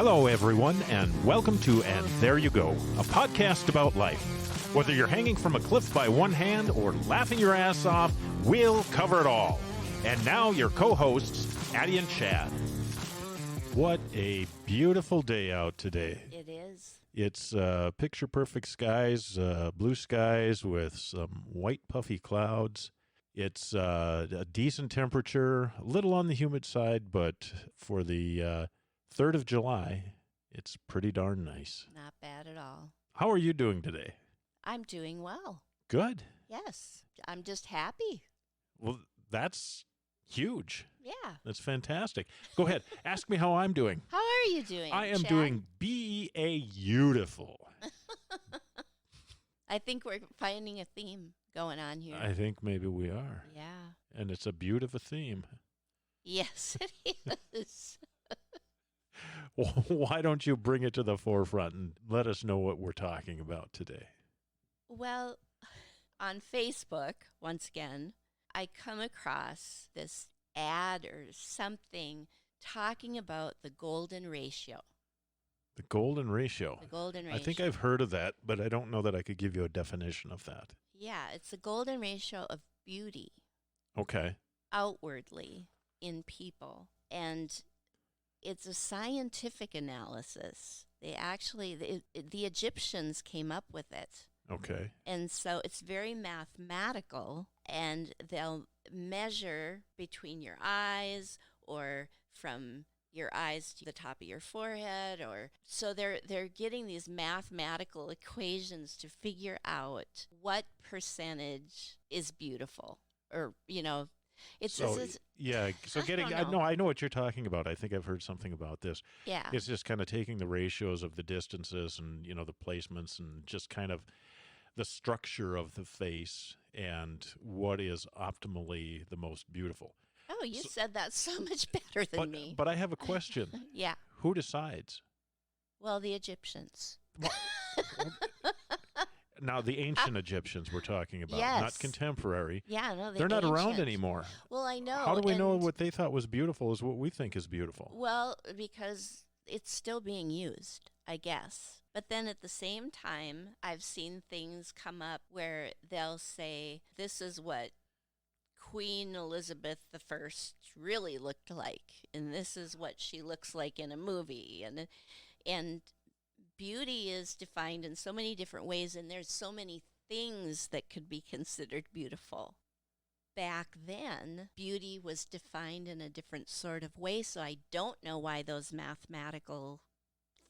Hello, everyone, and welcome to And There You Go, a podcast about life. Whether you're hanging from a cliff by one hand or laughing your ass off, we'll cover it all. And now your co-hosts, Addie and Chad. What a beautiful day out today. It is. It's picture-perfect skies, blue skies with some white puffy clouds. It's a decent temperature, a little on the humid side, but for the 3rd of July, it's pretty darn nice. Not bad at all. How are you doing today? I'm doing well. Good. Yes. I'm just happy. Well, that's huge. Yeah. That's fantastic. Go ahead. Ask me how I'm doing. How are you doing, I am Chad? doing beautiful. I think we're finding a theme going on here. I think maybe we are. Yeah. And it's a beautiful theme. Yes, it is. Why don't you bring it to the forefront and let us know what we're talking about today? Well, on Facebook, once again, I come across this ad or something talking about the golden ratio. The golden ratio. The golden ratio. I think I've heard of that, but I don't know that I could give you a definition of that. Yeah, it's the golden ratio of beauty Okay. outwardly in people. And it's a scientific analysis. The Egyptians came up with it. Okay. And so it's very mathematical, and they'll measure between your eyes or from your eyes to the top of your forehead, or so they're getting these mathematical equations to figure out what percentage is beautiful, or it's So getting I know what you're talking about. I think I've heard something about this. Yeah. It's just kind of taking the ratios of the distances and the placements and just kind of the structure of the face and what is optimally the most beautiful. Oh, you said that so much better than me. But I have a question. Yeah. Who decides? Well, the Egyptians. Now, the ancient Egyptians we're talking about, Yes. not contemporary. Yeah, no, They're not around ancient. anymore. Well, I know. How do we know and- what they thought was beautiful is what we think is beautiful? Well, because it's still being used, I guess. But then at the same time, I've seen things come up where they'll say, this is what Queen Elizabeth I really looked like, and this is what she looks like in a movie. And beauty is defined in so many different ways, and there's so many things that could be considered beautiful. Back then, beauty was defined in a different sort of way, so I don't know why those mathematical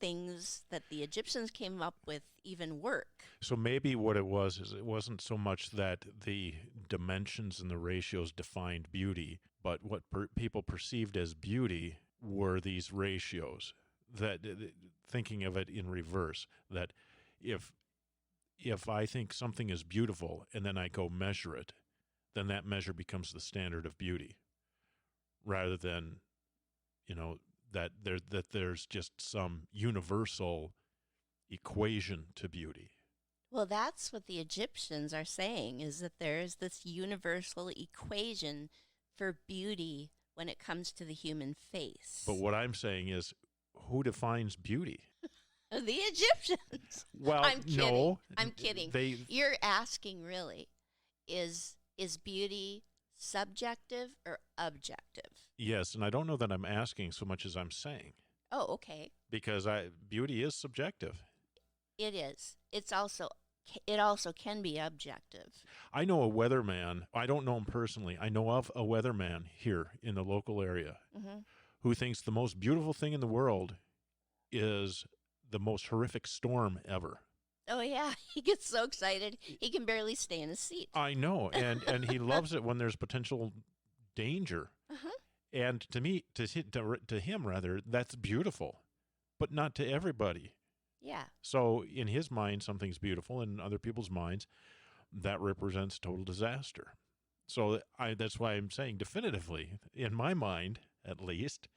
things that the Egyptians came up with even work. So maybe what it was is it wasn't so much that the dimensions and the ratios defined beauty, but what people perceived as beauty were these ratios. That thinking of it in reverse, that if I think something is beautiful and then I go measure it, then that measure becomes the standard of beauty, rather than that there's just some universal equation to beauty. Well, that's what the Egyptians are saying, is that there is this universal equation for beauty when it comes to the human face. But what I'm saying is, who defines beauty? The Egyptians. Well, I'm kidding. no. I'm kidding. They You're asking, really, is beauty subjective or objective? Yes, and I don't know that I'm asking so much as I'm saying. Oh, okay. Because beauty is subjective. It is. It also can be objective. I know a weatherman. I don't know him personally. I know of a weatherman here in the local area who thinks the most beautiful thing in the world is the most horrific storm ever. Oh, yeah. He gets so excited, he can barely stay in his seat. I know, and he loves it when there's potential danger. And to me, to him rather, that's beautiful, but not to everybody. Yeah. So in his mind, something's beautiful. In other people's minds, that represents total disaster. So that's why I'm saying definitively, in my mind at least,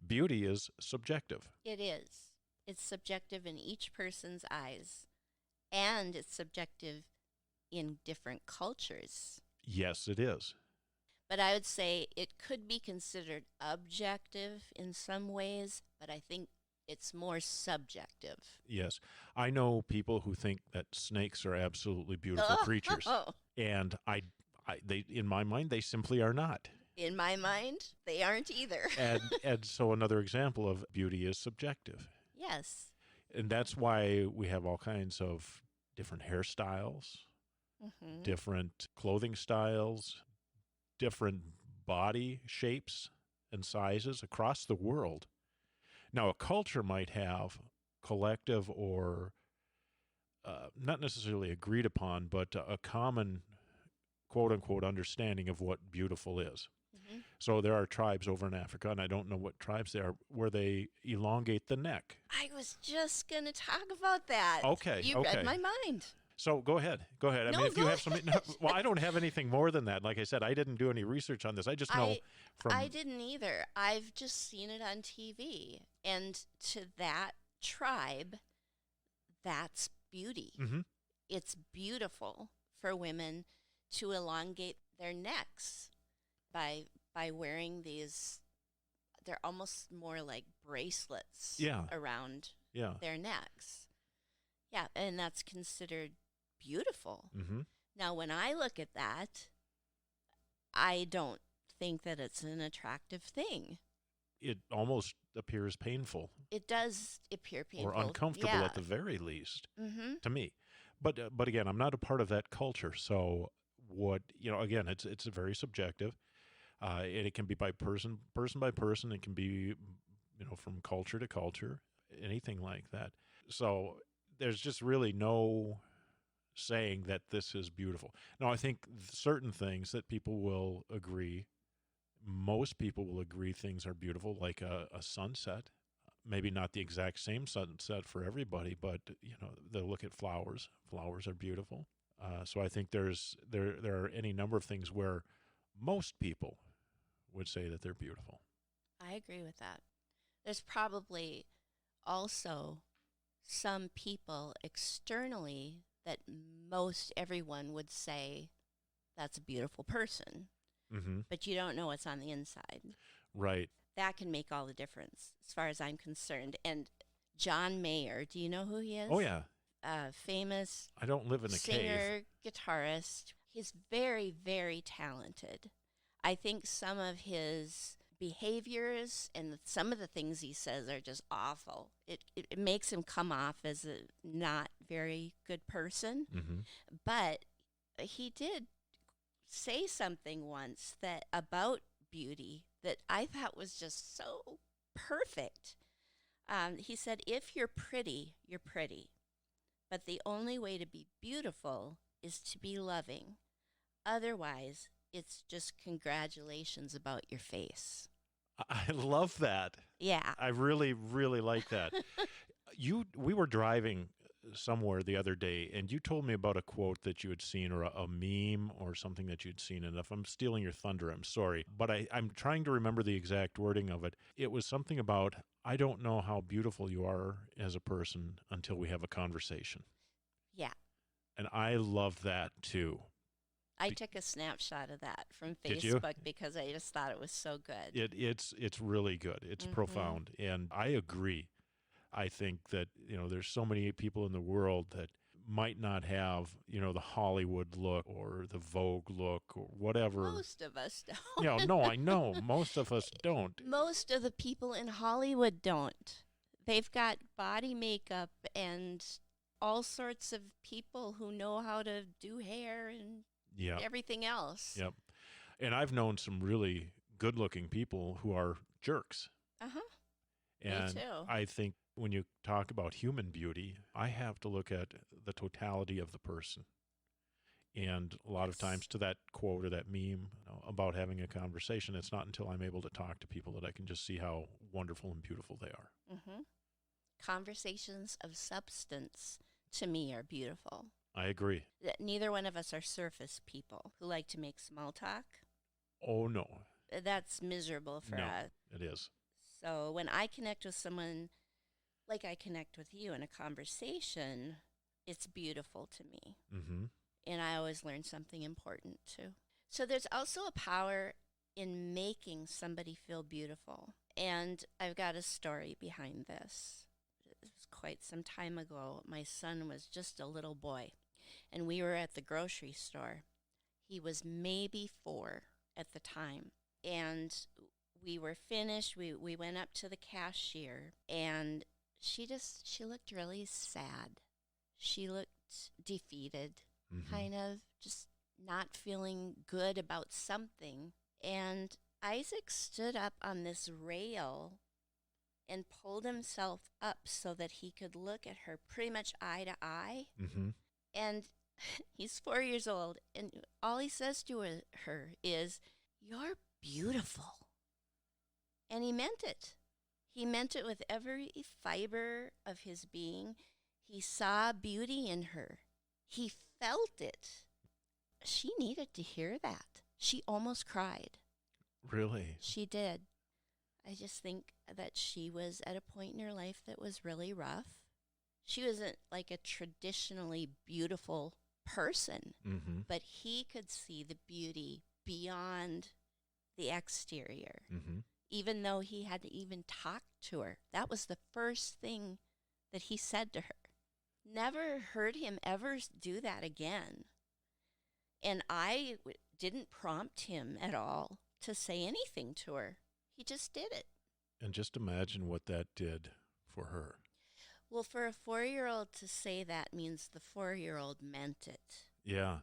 beauty is subjective. It is. It's subjective in each person's eyes, and it's subjective in different cultures. Yes, it is. But I would say it could be considered objective in some ways, but I think It's more subjective. Yes. I know people who think that snakes are absolutely beautiful creatures. And they, in my mind, they simply are not. In my mind, they aren't either. And so another example of beauty is subjective. Yes. And that's why we have all kinds of different hairstyles, different clothing styles, different body shapes and sizes across the world. Now, a culture might have collective or not necessarily agreed upon, but a common quote unquote understanding of what beautiful is. So there are tribes over in Africa, and I don't know what tribes they are, where they elongate the neck. I was just going to talk about that. Okay. You read my mind. So go ahead. Go ahead. I No, mean, if you go have some, no, well, I don't have anything more than that. Like I said, I didn't do any research on this. I just know from. I didn't either. I've just seen it on TV. And to that tribe, that's beauty. It's beautiful for women to elongate their necks by wearing these. They're almost more like bracelets around their necks. Yeah, and that's considered beautiful. Now, when I look at that, I don't think that it's an attractive thing. It almost appears painful. It does appear painful. Or uncomfortable at the very least, to me. But again, I'm not a part of that culture. So what, again, it's very subjective. And it can be by person by person. It can be, from culture to culture, anything like that. So there's just really no saying that this is beautiful. Now, I think certain things that people will agree, most people will agree things are beautiful, like a sunset. Maybe not the exact same sunset for everybody, but, they'll look at flowers. Flowers are beautiful. So I think there are any number of things where most people would say that they're beautiful. I agree with that. There's probably also some people externally that most everyone would say that's a beautiful person, but you don't know what's on the inside. Right. That can make all the difference as far as I'm concerned. And John Mayer, do you know who he is? Oh, yeah. Famous I don't live in a singer, guitarist. He's very, very talented. I think some of his behaviors and some of the things he says are just awful. It makes him come off as a not very good person. But he did say something once that about beauty that I thought was just so perfect. He said, if you're pretty, you're pretty. But the only way to be beautiful is to be loving. Otherwise, it's just congratulations about your face. I love that. Yeah. I really, really like that. We were driving somewhere the other day, and you told me about a quote that you had seen, or a meme or something that you'd seen. And if I'm stealing your thunder, I'm sorry. But I'm trying to remember the exact wording of it. It was something about, I don't know how beautiful you are as a person until we have a conversation. Yeah. And I love that too. I took a snapshot of that from Did you? Facebook because I just thought it was so good. It's really good. It's profound. And I agree. I think that, there's so many people in the world that might not have, the Hollywood look or the Vogue look or whatever. Most of us don't. No, I know. Most of us don't. Most of the people in Hollywood don't. They've got body makeup and all sorts of people who know how to do hair and everything else. Yep. And I've known some really good-looking people who are jerks. And me too. I think when you talk about human beauty, I have to look at the totality of the person. And a lot of times, to that quote or that meme about having a conversation, it's not until I'm able to talk to people that I can just see how wonderful and beautiful they are. Conversations of substance, to me, are beautiful. I agree. Neither one of us are surface people who like to make small talk. Oh, no. That's miserable for us. It is. So when I connect with someone like I connect with you in a conversation, it's beautiful to me. And I always learn something important too. So there's also a power in making somebody feel beautiful. And I've got a story behind this. It was quite some time ago. My son was just a little boy, and we were at the grocery store. He was maybe 4 at the time. And we were finished. We went up to the cashier, and she looked really sad. She looked defeated, Mm-hmm. kind of just not feeling good about something. And Isaac stood up on this rail and pulled himself up so that he could look at her pretty much eye to eye. Mm-hmm. And he's 4 years old, and all he says to her is, "You're beautiful." And he meant it. He meant it with every fiber of his being. He saw beauty in her. He felt it. She needed to hear that. She almost cried. Really? She did. I just think that she was at a point in her life that was really rough. She wasn't like a traditionally beautiful person, Mm-hmm. but he could see the beauty beyond the exterior, Mm-hmm. even though he hadn't even talked to her. That was the first thing that he said to her. Never heard him ever do that again. And I didn't prompt him at all to say anything to her. He just did it. And just imagine what that did for her. Well, for a 4-year-old to say that means the 4-year-old meant it. Yeah,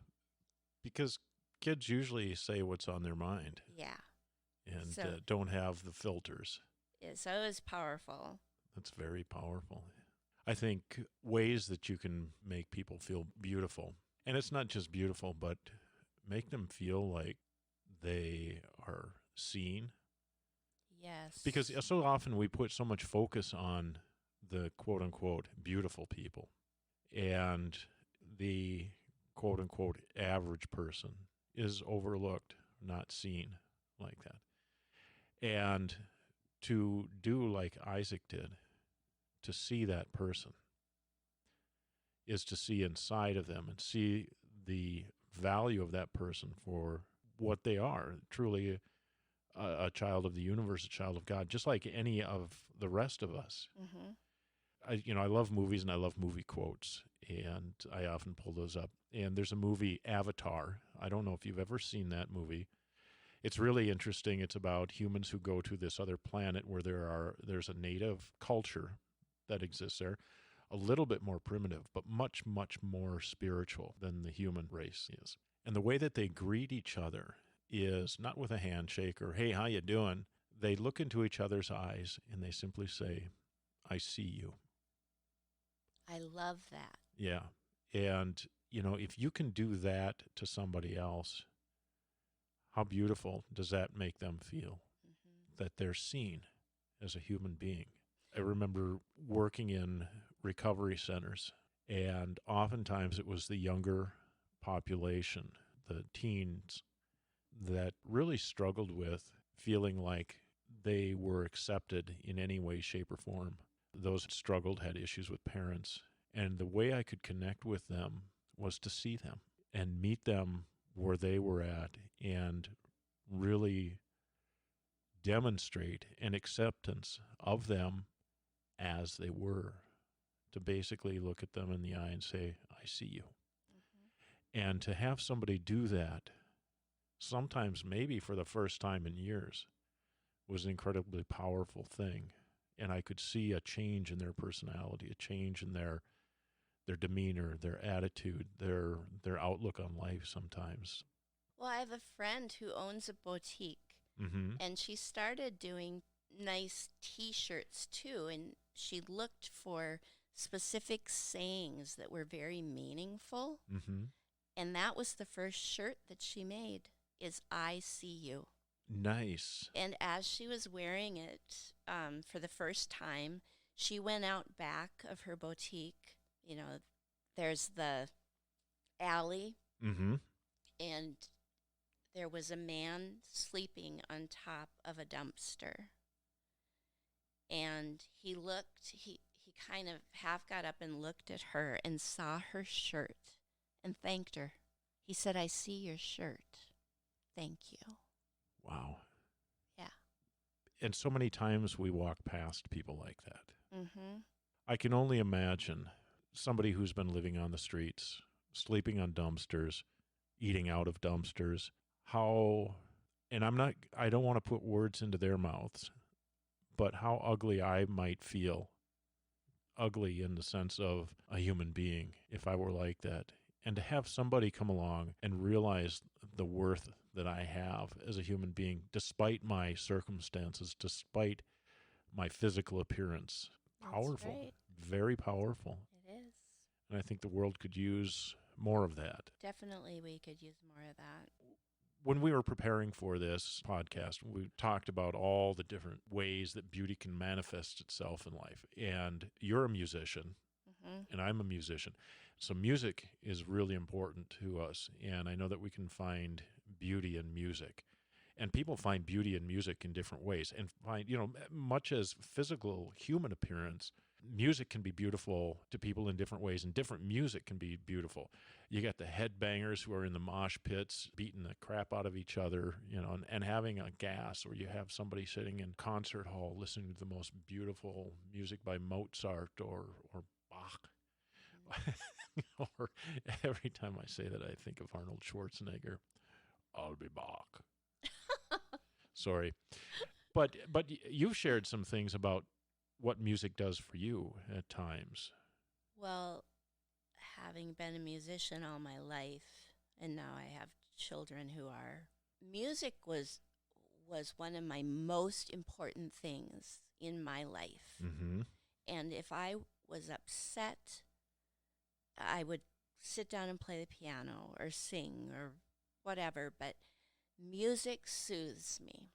because kids usually say what's on their mind Yeah. and So, don't have the filters. so it was powerful. That's very powerful. I think ways that you can make people feel beautiful, and it's not just beautiful, but make them feel like they are seen. Yes. Because so often we put so much focus on the quote unquote beautiful people, and the quote unquote average person is overlooked, not seen like that. And to do like Isaac did, to see that person, is to see inside of them and see the value of that person for what they are, truly a child of the universe, a child of God, just like any of the rest of us. Mm-hmm. I love movies and I love movie quotes, and I often pull those up. And there's a movie, Avatar. I don't know if you've ever seen that movie. It's really interesting. It's about humans who go to this other planet where there's a native culture that exists there, a little bit more primitive, but much, much more spiritual than the human race is. And the way that they greet each other is not with a handshake or, "Hey, how you doing?" They look into each other's eyes and they simply say, "I see you." I love that. Yeah. And, if you can do that to somebody else, how beautiful does that make them feel? Mm-hmm. That they're seen as a human being. I remember working in recovery centers, and oftentimes it was the younger population, the teens, that really struggled with feeling like they were accepted in any way, shape, or form. Those that struggled had issues with parents. And the way I could connect with them was to see them and meet them where they were at and really demonstrate an acceptance of them as they were, to basically look at them in the eye and say, "I see you." Mm-hmm. And to have somebody do that, sometimes maybe for the first time in years, was an incredibly powerful thing. And I could see a change in their personality, a change in their demeanor, their attitude, their outlook on life sometimes. Well, I have a friend who owns a boutique, Mm-hmm. and she started doing nice T-shirts too, and she looked for specific sayings that were very meaningful, Mm-hmm. and that was the first shirt that she made, is "I see you." Nice. And as she was wearing it for the first time, she went out back of her boutique. There's the alley, Mm-hmm. and there was a man sleeping on top of a dumpster. And he kind of half got up and looked at her and saw her shirt and thanked her. He said, "I see your shirt. Thank you." Wow. Yeah. And so many times we walk past people like that. Mm-hmm. I can only imagine somebody who's been living on the streets, sleeping on dumpsters, eating out of dumpsters, how, and I don't want to put words into their mouths, but how ugly I might feel. Ugly in the sense of a human being if I were like that. And to have somebody come along and realize the worth that I have as a human being, despite my circumstances, despite my physical appearance, That's powerful, right. very powerful. It is. And I think the world could use more of that. Definitely we could use more of that. When we were preparing for this podcast, we talked about all the different ways that beauty can manifest itself in life. And you're a musician, Mm-hmm. and I'm a musician. So music is really important to us. And I know that we can find beauty in music. And people find beauty in music in different ways. And find, much as physical human appearance, music can be beautiful to people in different ways, and different music can be beautiful. You got the headbangers who are in the mosh pits beating the crap out of each other, and having a gas, or you have somebody sitting in concert hall listening to the most beautiful music by Mozart or Bach. Or every time I say that, I think of Arnold Schwarzenegger. I'll be Bach. Sorry. But you've shared some things about what music does for you at times. Well, having been a musician all my life, and now I have children who are, music was one of my most important things in my life. Mm-hmm. And if I was upset, I would sit down and play the piano or sing or whatever, but music soothes me.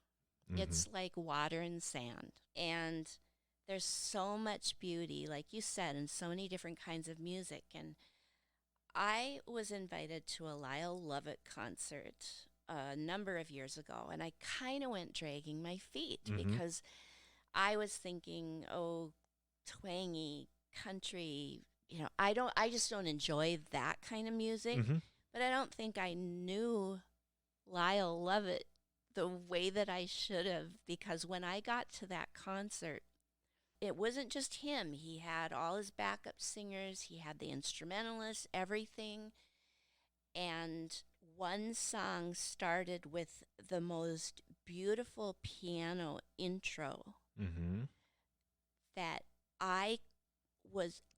Mm-hmm. It's like water and sand. And there's so much beauty, like you said, in so many different kinds of music. And I was invited to a Lyle Lovett concert a number of years ago, and I kind of went dragging my feet because I was thinking, oh, twangy country, I just don't enjoy that kind of music. Mm-hmm. But I don't think I knew Lyle Lovett the way that I should have, because when I got to that concert, it wasn't just him. He had all his backup singers, he had the instrumentalists, everything. And one song started with the most beautiful piano intro that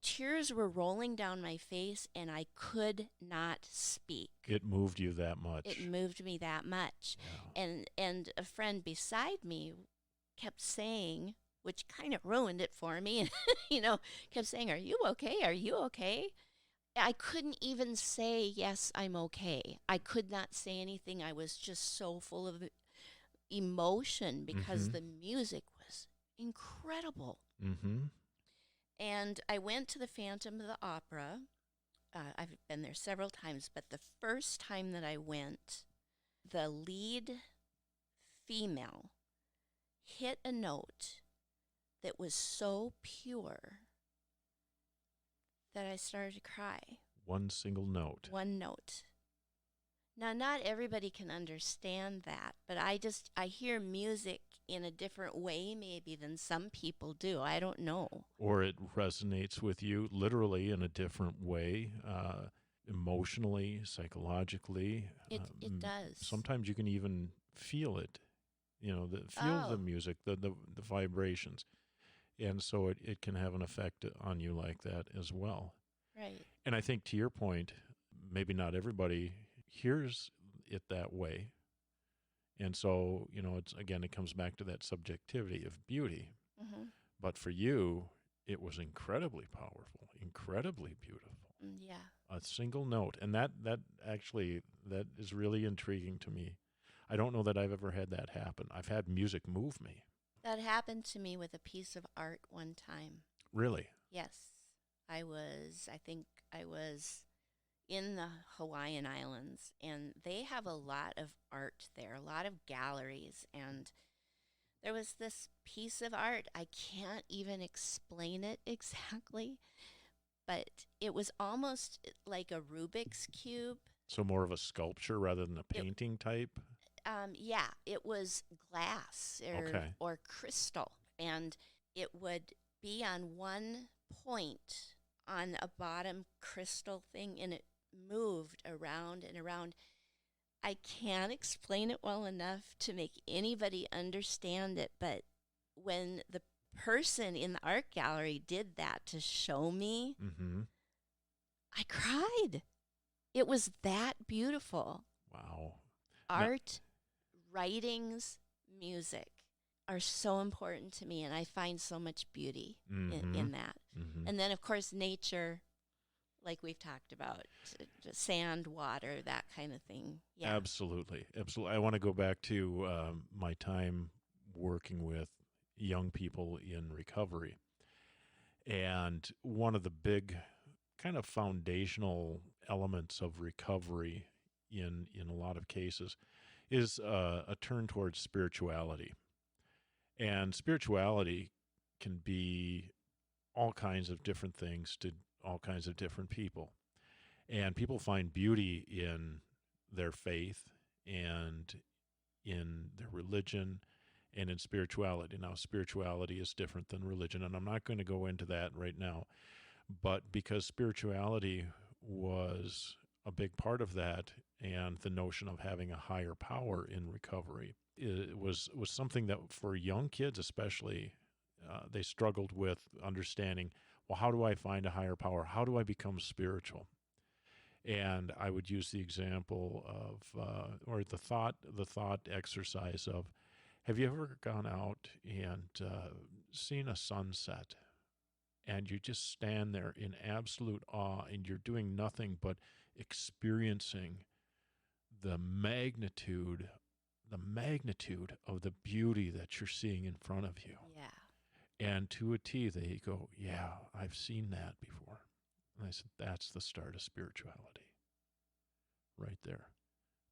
tears were rolling down my face and I could not speak. It moved you that much. It moved me that much. Yeah. And a friend beside me kept saying, which kind of ruined it for me, kept saying, "Are you okay? Are you okay?" I couldn't even say, "Yes, I'm okay." I could not say anything. I was just so full of emotion because the music was incredible. Mm-hmm. And I went to the Phantom of the Opera. I've been there several times, but the first time that I went, the lead female hit a note that was so pure that I started to cry. One single note. One note. Now, not everybody can understand that, but I hear music in a different way maybe than some people do. I don't know. Or it resonates with you literally in a different way, emotionally, psychologically. It does. Sometimes you can even feel it, the music, the vibrations. And so it can have an effect on you like that as well. Right. And I think to your point, maybe not everybody hears it that way. And so, it comes back to that subjectivity of beauty. Mm-hmm. But for you, it was incredibly powerful, incredibly beautiful. Yeah. A single note. And that is really intriguing to me. I don't know that I've ever had that happen. I've had music move me. That happened to me with a piece of art one time. Really? Yes. I think I was in the Hawaiian Islands, and they have a lot of art there, a lot of galleries, and there was this piece of art. I can't even explain it exactly, but it was almost like a Rubik's Cube. So more of a sculpture rather than a painting type? Yeah, it was glass Okay. or crystal, and it would be on one point on a bottom crystal thing, and it moved around and around. I can't explain it well enough to make anybody understand it, but when the person in the art gallery did that to show me, Mm-hmm. I cried. It was that beautiful. Wow. No. Art, writings, music are so important to me, and I find so much beauty Mm-hmm. in that. Mm-hmm. And then, of course, nature, like we've talked about, sand, water, that kind of thing. Yeah. Absolutely. Absolutely. I want to go back to my time working with young people in recovery. And one of the big kind of foundational elements of recovery in a lot of cases is a turn towards spirituality. And spirituality can be all kinds of different things to all kinds of different people. And people find beauty in their faith and in their religion and in spirituality. Now, spirituality is different than religion, and I'm not going to go into that right now. But because spirituality was a big part of that, and the notion of having a higher power in recovery, it was something that for young kids especially, they struggled with understanding. Well, how do I find a higher power? How do I become spiritual? And I would use the example of, or the thought exercise of, have you ever gone out and seen a sunset, and you just stand there in absolute awe, and you're doing nothing but experiencing the magnitude, the magnitude of the beauty that you're seeing in front of you. Yeah. And to a T, they go, yeah, I've seen that before. And I said, that's the start of spirituality right there.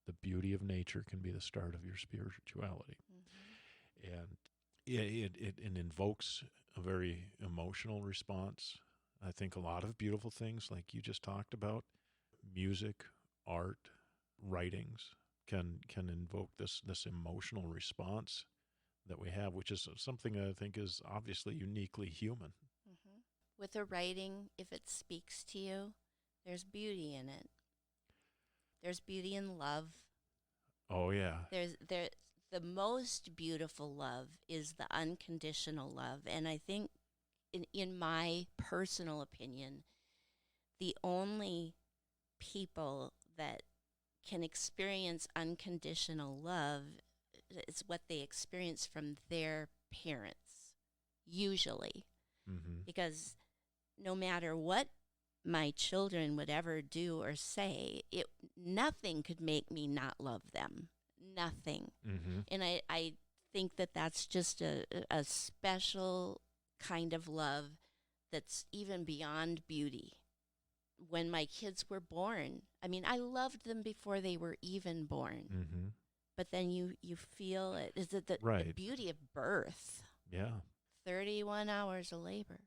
The beauty of nature can be the start of your spirituality. Mm-hmm. And it invokes a very emotional response. I think a lot of beautiful things, like you just talked about, music, art, writings, can invoke this emotional response that we have, which is something that I think is obviously uniquely human. Mm-hmm. With a writing, if it speaks to you, there's beauty in it. There's beauty in love. Oh yeah. There the most beautiful love is the unconditional love, and I think in my personal opinion, the only people that can experience unconditional love is what they experience from their parents, usually. Mm-hmm. Because no matter what my children would ever do or say, nothing could make me not love them. Nothing. Mm-hmm. And I think that that's just a special kind of love that's even beyond beauty. When my kids were born, I mean, I loved them before they were even born. Mm-hmm. But then you feel it. Is it the Right. beauty of birth? Yeah. 31 hours of labor.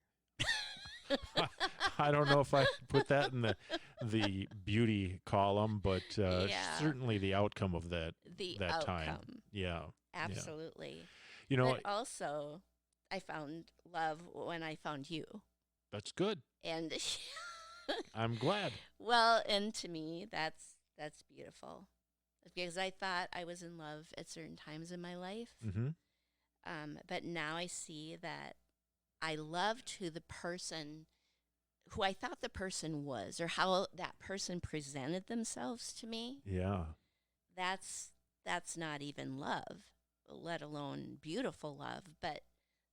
I don't know if I put that in the beauty column, but Yeah. certainly the outcome of that The that outcome. time. Yeah. Absolutely. You know, But also, I found love when I found you. that's good. And I'm glad. well, and to me, that's beautiful. Because I thought I was in love at certain times in my life. Mm-hmm. But now I see that I loved who the person, who I thought the person was, or how that person presented themselves to me. Yeah. That's not even love, let alone beautiful love. But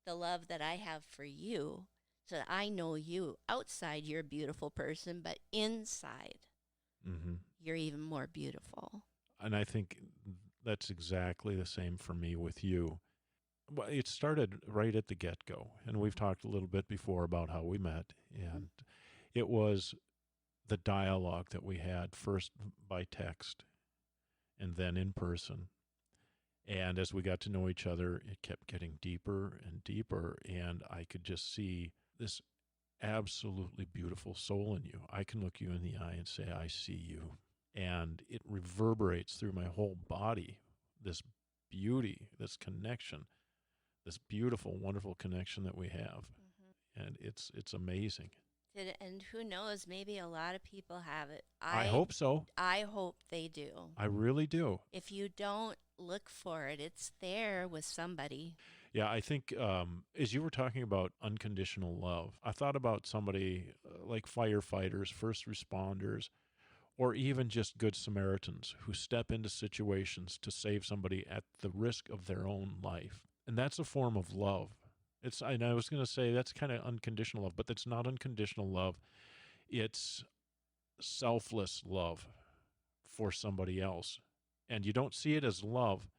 the love that I have for you, so that I know you outside, you're a beautiful person, but inside, Mm-hmm. you're even more beautiful. And I think that's exactly the same for me with you. Well, it started right at the get-go, and we've talked a little bit before about how we met, and it was the dialogue that we had, first by text and then in person. And as we got to know each other, it kept getting deeper and deeper, and I could just see this absolutely beautiful soul in you. I can look you in the eye and say, I see you. And it reverberates through my whole body, this beauty, this connection, this beautiful, wonderful connection that we have. And it's amazing. And who knows, maybe a lot of people have it. I hope so. I hope they do. I really do. If you don't look for it, it's there with somebody. Yeah, I think as you were talking about unconditional love, I thought about somebody like firefighters, first responders, or even just good Samaritans who step into situations to save somebody at the risk of their own life. And that's a form of love. And I was going to say that's kind of unconditional love, but that's not unconditional love. It's selfless love for somebody else. And you don't see it as love,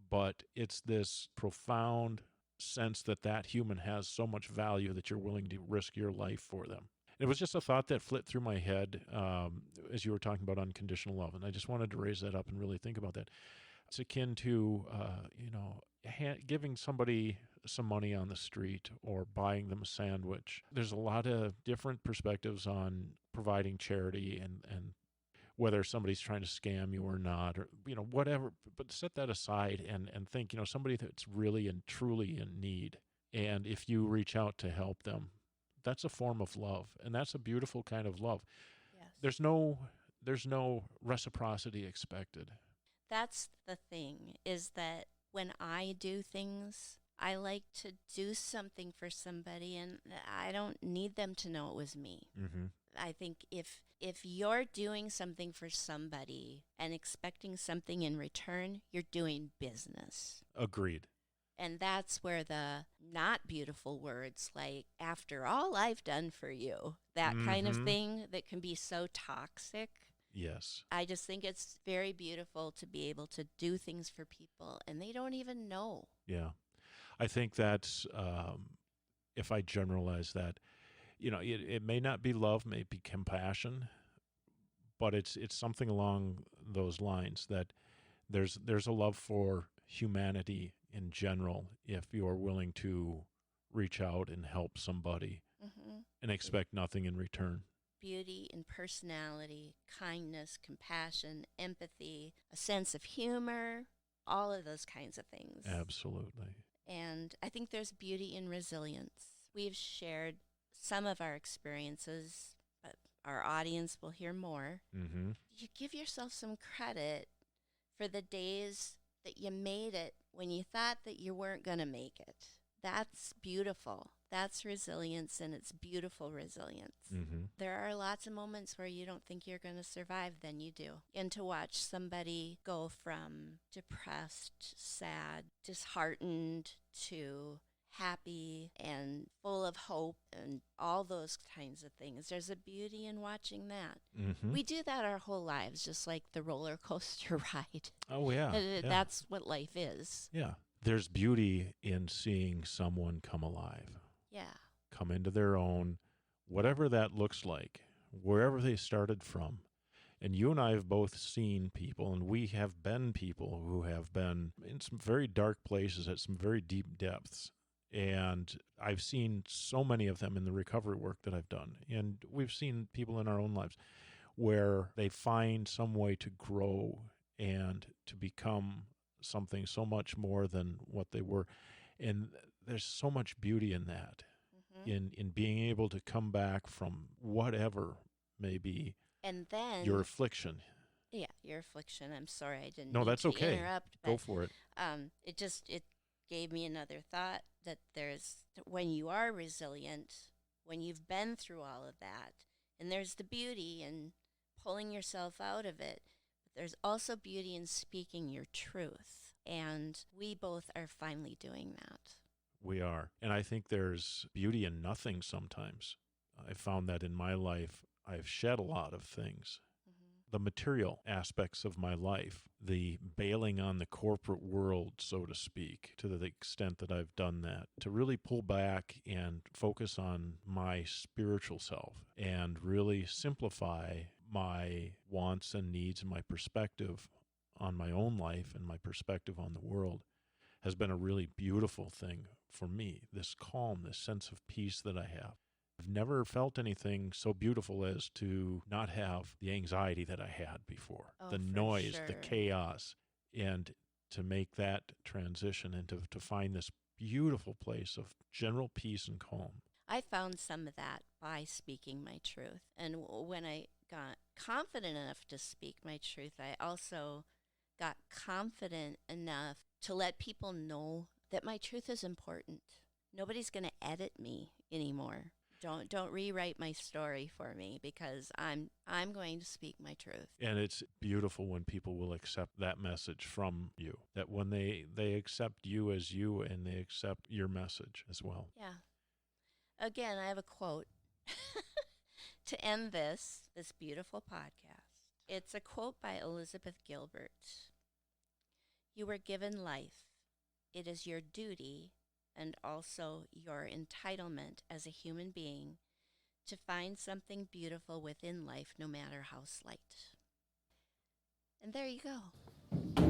but it's this profound sense that that human has so much value that you're willing to risk your life for them. It was just a thought that flipped through my head as you were talking about unconditional love, and I just wanted to raise that up and really think about that. It's akin to, giving somebody some money on the street or buying them a sandwich. There's a lot of different perspectives on providing charity and whether somebody's trying to scam you or not, or whatever. But set that aside and think, somebody that's really and truly in need, and if you reach out to help them, that's a form of love, and that's a beautiful kind of love. Yes. There's no reciprocity expected. That's the thing, is that when I do things, I like to do something for somebody, and I don't need them to know it was me. Mm-hmm. I think if you're doing something for somebody and expecting something in return, you're doing business. Agreed. And that's where the not beautiful words like, after all I've done for you, that kind of thing that can be so toxic. Yes. I just think it's very beautiful to be able to do things for people and they don't even know. Yeah. I think that's, if I generalize that, it may not be love, may be compassion, but it's something along those lines, that there's a love for humanity in general if you're willing to reach out and help somebody and expect nothing in return. Beauty and personality, kindness, compassion, empathy, a sense of humor, all of those kinds of things. Absolutely. And I think there's beauty in resilience. We've shared some of our experiences, but our audience will hear more. Mm-hmm. You give yourself some credit for the days that you made it when you thought that you weren't going to make it. That's beautiful. That's resilience, and it's beautiful resilience. Mm-hmm. There are lots of moments where you don't think you're going to survive, then you do. And to watch somebody go from depressed, sad, disheartened to happy and full of hope and all those kinds of things. There's a beauty in watching that. Mm-hmm. We do that our whole lives, just like the roller coaster ride. Oh, yeah. That's what life is. Yeah. There's beauty in seeing someone come alive. Yeah. Come into their own, whatever that looks like, wherever they started from. And you and I have both seen people, and we have been people who have been in some very dark places at some very deep depths. And I've seen so many of them in the recovery work that I've done. And we've seen people in our own lives where they find some way to grow and to become something so much more than what they were. And there's so much beauty in that, in being able to come back from whatever may be and then your affliction. Yeah, your affliction. I'm sorry, I didn't. No, mean that's to okay. Interrupt, Go for it. It gave me another thought that when you are resilient, when you've been through all of that, and there's the beauty in pulling yourself out of it, but there's also beauty in speaking your truth. And we both are finally doing that. We are. And I think there's beauty in nothing sometimes. I found that in my life, I've shed a lot of things. The material aspects of my life, the bailing on the corporate world, so to speak, to the extent that I've done that, to really pull back and focus on my spiritual self and really simplify my wants and needs and my perspective on my own life and my perspective on the world has been a really beautiful thing for me. This calm, this sense of peace that I have. I've never felt anything so beautiful as to not have the anxiety that I had before, the noise, sure. the chaos. And to make that transition and to find this beautiful place of general peace and calm. I found some of that by speaking my truth. And when I got confident enough to speak my truth, I also got confident enough to let people know that my truth is important. Nobody's going to edit me anymore. Don't rewrite my story for me, because I'm going to speak my truth. And it's beautiful when people will accept that message from you, that when they accept you as you and they accept your message as well. Yeah. Again, I have a quote to end this beautiful podcast. It's a quote by Elizabeth Gilbert. You were given life. It is your duty and also your entitlement as a human being to find something beautiful within life, no matter how slight. And there you go.